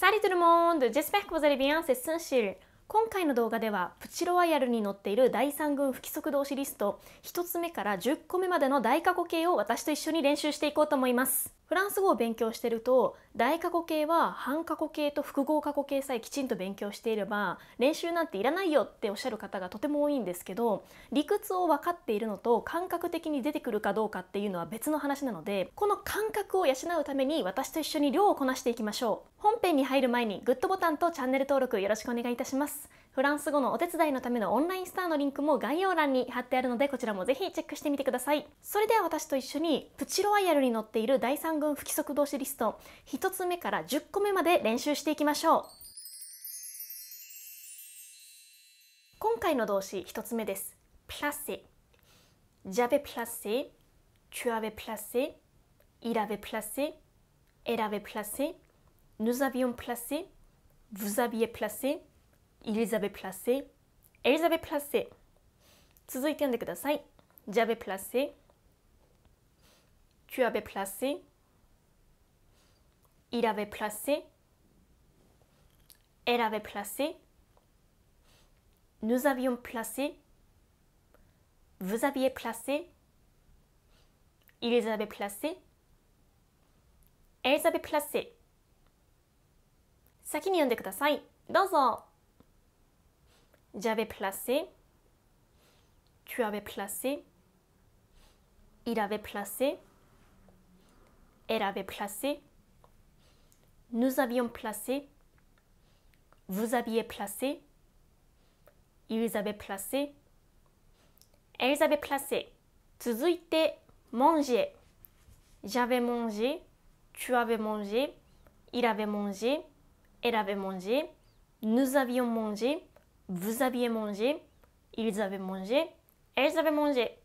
Salut tout le monde! J'espère que vous allez bien, c'est Sunshil。今回の動画ではプチロワイヤルに載っている第3群不規則動詞リスト1つ目から10個目までの大過去形を私と一緒に練習していこうと思います。フランス語を勉強していると大過去形は半過去形と複合過去形さえきちんと勉強していれば練習なんていらないよっておっしゃる方がとても多いんですけど、理屈を分かっているのと感覚的に出てくるかどうかっていうのは別の話なので、この感覚を養うために私と一緒に量をこなしていきましょう。本編に入る前にグッドボタンとチャンネル登録よろしくお願いいたします。フランス語のお手伝いのためのオンラインスターのリンクも概要欄に貼ってあるので、こちらもぜひチェックしてみてください。それでは私と一緒にプチロワイヤルに載っている第3群不規則動詞リスト1つ目から10個目まで練習していきましょう。今回の動詞1つ目です。placer。j'avais placé、tu avais placé、il avait placé、elle avait placé、nous avions placé、vous aviez placé、ils avaient placé、elles avaient placé。続いて読んでください。j'avais placé、tu avais placé、il avait placé、elle avait placé、nous avions placé、vous aviez placé、ils avaient placé、elles avaient placé。先に読んでください。どうぞ。j'avais placé、tu avais placé、il avait placé、elle avait placé、nous avions placé、vous aviez placé、ils avaient placé、elles avaient placé。続いて、manger。j'avais mangé、tu avais mangé、il avait mangé、elle avait mangé、nous avions mangé、vous aviez mangé、ils avaient mangé、elles avaient mangé。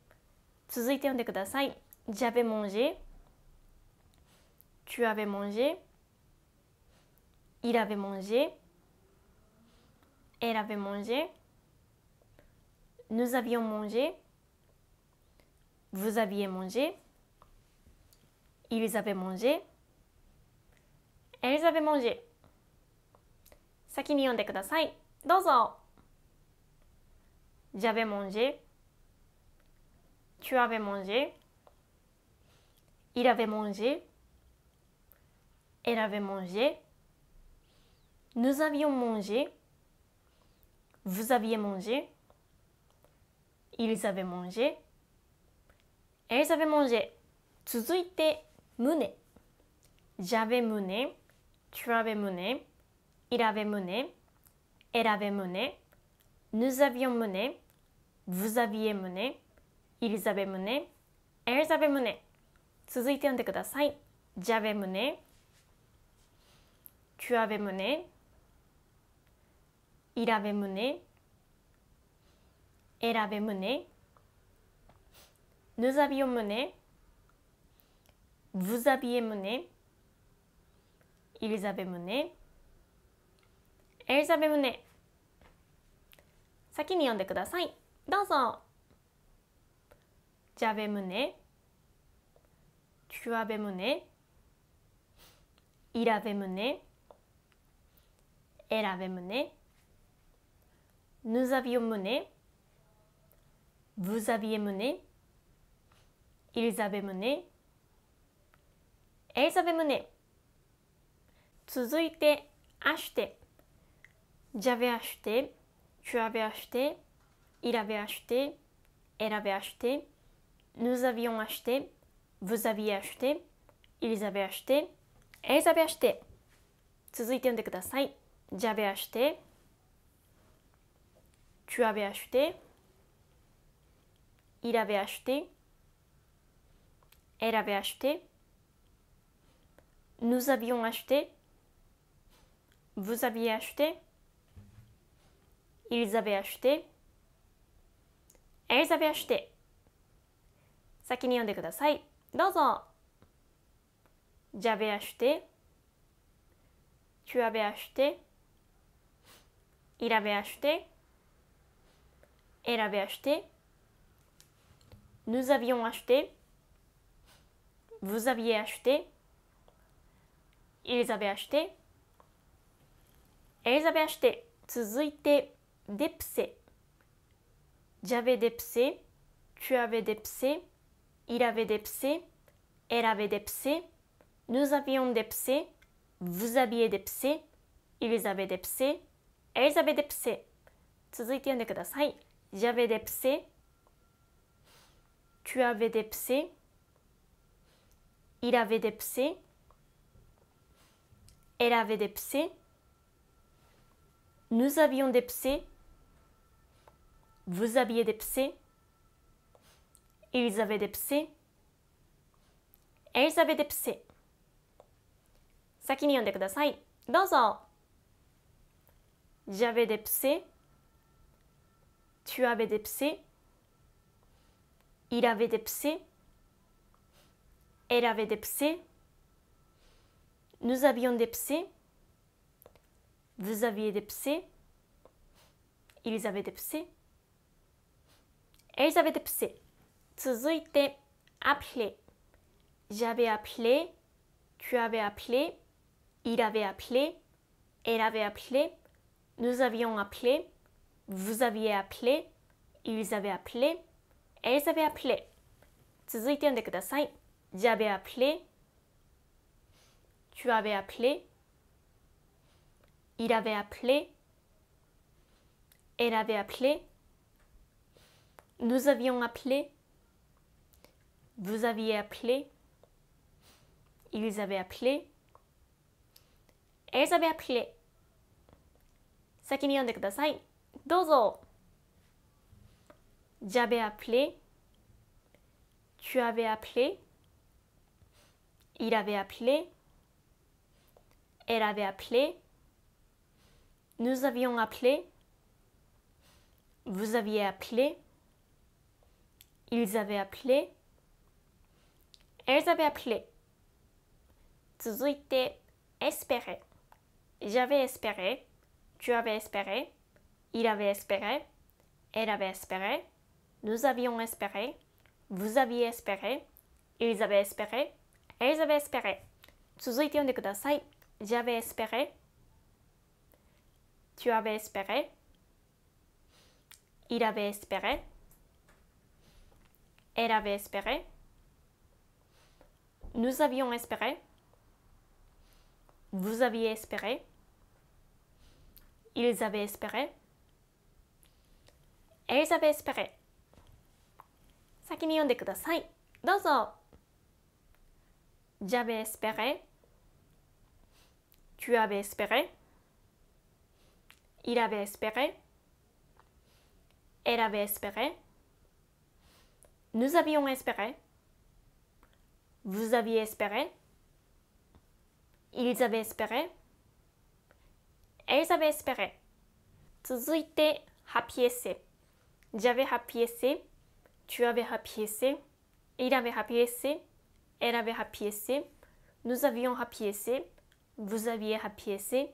続いて読んでください。j'avais mangé、tu avais mangé、il avait mangé、elle avait mangé、nous avions mangé、vous aviez mangé、ils avaient mangé、elles avaient mangé。先に読んでください。どうぞ。j'avais mangé、tu avais mangé、il avait mangé、elle avait mangé、nous avions mangé、vous aviez mangé、ils avaient mangé、elles avaient mangé。続いて、mené。j'avais mené、tu avais mené、il avait mené、elle avait mené、nous avions mené、vous aviez mené、ils avaient mené、elles avaient mené。続いて読んでください。j'avais mené、tu avais mené、il avait mené、elle avait mené、nous avions mené、vous aviez mené、ils avaient mené、elles avaient mené。先に読んでください。どうぞ。j'avais mené、tu avais mené、il avait mené、elle avait mené、nous avions mené、vous aviez mené、ils avaient mené、elles avaient mené。続いて、acheter。j'avais acheté、tu avais acheté、il avait acheté、elle avait acheté、nous avions acheté、vous aviez acheté、ils avaient acheté、elles avaient acheté。続いて読んでください。j'avais acheté、tu avais acheté、il avait acheté、elle avait acheté、nous avions acheté、vous aviez acheté、ils avaient acheté、elles avaient acheté。先に読んでください。どうぞ。j'avais acheté、tu avais acheté、il avait acheté、elle avait acheté、nous avions acheté、vous aviez acheté、ils avaient acheté、エリザベアして、続いて、デプセ。j'avais dépensé, tu avais dépensé, il avait dépensé, elle avait dépensé, nous avions dépensé, vous aviez dépensé, ils avaient dépensé, elles avaient dépensé。続いて読んでください。j'avais dépensé, tu avais dépensé, il avait dépensé, elle avait dépensé, nous avions dépensé, vous aviez dépensé, ils avaient dépensé, elles avaient dépensé。先に読んでください。どうぞ。j'avais dépensé, tu avais dépensé, il avait dépensé, elle avait dépensé, nous avions dépensé, vous aviez dépensé, ils avaient dépensé, elles avaient dépensé。続いて、appelé。j'avais appelé, tu avais appelé, il avait appelé, elle avait appelé, nous avions appelé, vous aviez appelé, ils avaient appelé, elles avaient appelé。続いて読んでください。j'avais appelé, tu avais appelé, il avait appelé, elle avait appelé, nous avions appelé, vous aviez appelé, ils avaient appelé, elles avaient appelé。先に読んでください。どうぞ。j'avais appelé, tu avais appelé, il avait appelé, elle avait appelé, nous avions appelé, vous aviez appelé, ils avaient appelé, elles avaient appelé。続いて、espérer。j'avais espéré, tu avais espéré, il avait espéré, elle avait espéré, nous avions espéré, vous aviez espéré, ils avaient espéré, elles avaient espéré。続いて読んでください。j'avais espéré, tu avais espéré, il avait espéré, elle avait espéré, nous avions espéré, vous aviez espéré, ils avaient espéré, elles avaient espéré。先に読んでください。どうぞ。j'avais espéré, tu avais espéré, il avait espéré, elle avait espéré, nous avions espéré, vous aviez espéré, ils avaient espéré, elles avaient espéré。続いて、happy essay。j'avais happy essay, tu avais happy essay, il avait happy essay, elle avait happy essay, nous avions happy essay, vous aviez happy essay,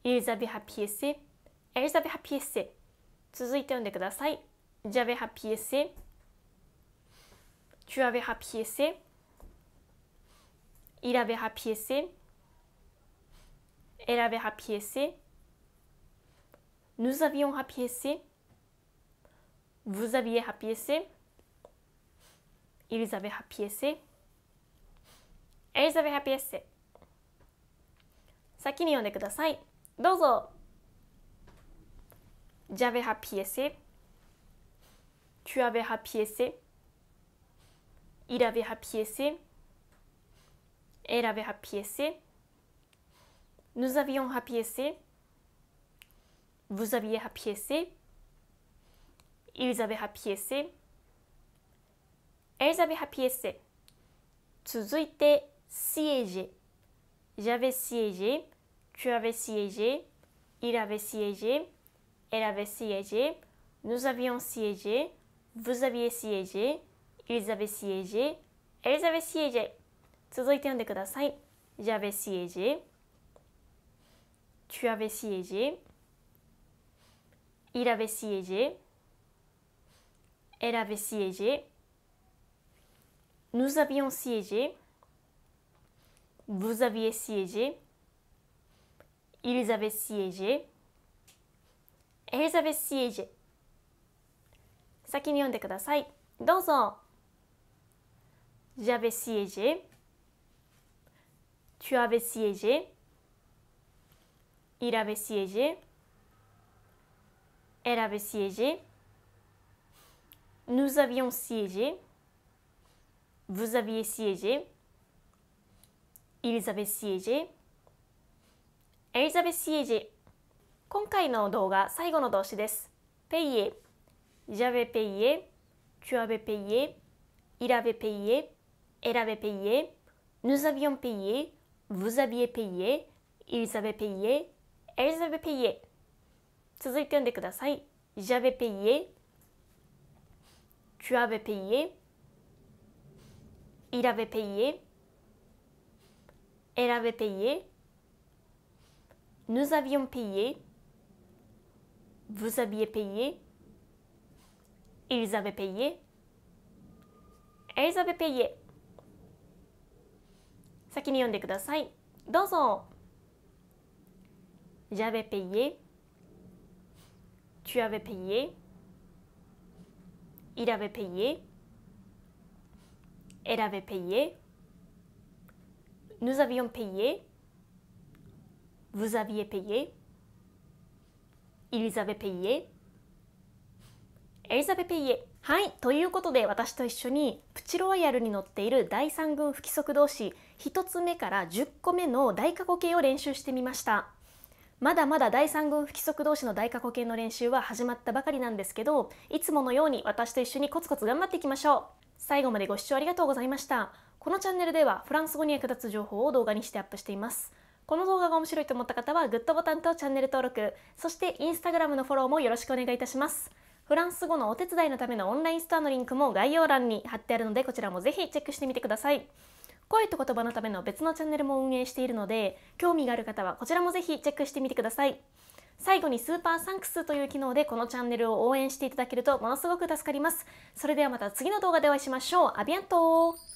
ils avaient happy essay, elles avaient happy essay。続いて読んでください。j'avais happy essay, tu avais happy essay, il avait happy essay, elle avait happy essay, nous avions happy essay, vous aviez happy essay, ils avaient happy essay, elles avaient happy essay。先に読んでください。どうぞ。j'avais happy essay, tu avais happy essay, il avait happy essay, elle avait happy essay, nous avions happy essay, vous aviez happy essay, ils avaient happy essay, elles avaient happy essay。続いて、siéger。j'avais siégé, tu avais siégé, il avait siégé, elle avait siégé, nous avions siégé, vous aviez siégé, ils avaient siégé, elles avaient siégé。続いて読んでください。j'avais siégé, tu avais siégé, il avait siégé, elle avait siégé, nous avions siégé, vous aviez siégé, ils avaient siégé, エリザベス・シエジェ。先に読んでください。どうぞ。J'avais siégé. Tu avais siégé. Il avait siégé. Elle avait siégé. Nous avions siégé. Vous aviez siégé. Ils avaient siégé. Elles avaient siégé。今回の動画、最後の動詞です。payer。J'avais payé. Tu avais payé. Il avait payé. Elle avait payé. Nous avions payé. Vous aviez payé. Ils avaient payé. Elles avaient payé。続いて読んでください。J'avais payé. Tu avais payé. Il avait payé. Elle avait payé. Nous avions payé. Vous aviez payé. Ils avaient payé. Elles avaient payé。先に読んでください。どうぞ。J'avais payé. Tu avais payé. Il avait payé. Elle avait payé. Nous avions payé. Vous aviez payé. Ils avaient payé. Elles avaient payé。はい、ということで私と一緒にプチロワイヤルに載っている第3群不規則動詞1つ目から10個目の大過去形を練習してみました。まだまだ第3群不規則動詞の大過去形の練習は始まったばかりなんですけど、いつものように私と一緒にコツコツ頑張っていきましょう。最後までご視聴ありがとうございました。このチャンネルではフランス語に役立つ情報を動画にしてアップしています。この動画が面白いと思った方はグッドボタンとチャンネル登録、そしてインスタグラムのフォローもよろしくお願いいたします。フランス語のお手伝いのためのオンラインストアのリンクも概要欄に貼ってあるので、こちらもぜひチェックしてみてください。声と言葉のための別のチャンネルも運営しているので、興味がある方はこちらもぜひチェックしてみてください。最後にスーパーサンクスという機能でこのチャンネルを応援していただけるとものすごく助かります。それではまた次の動画でお会いしましょう。アビアントー。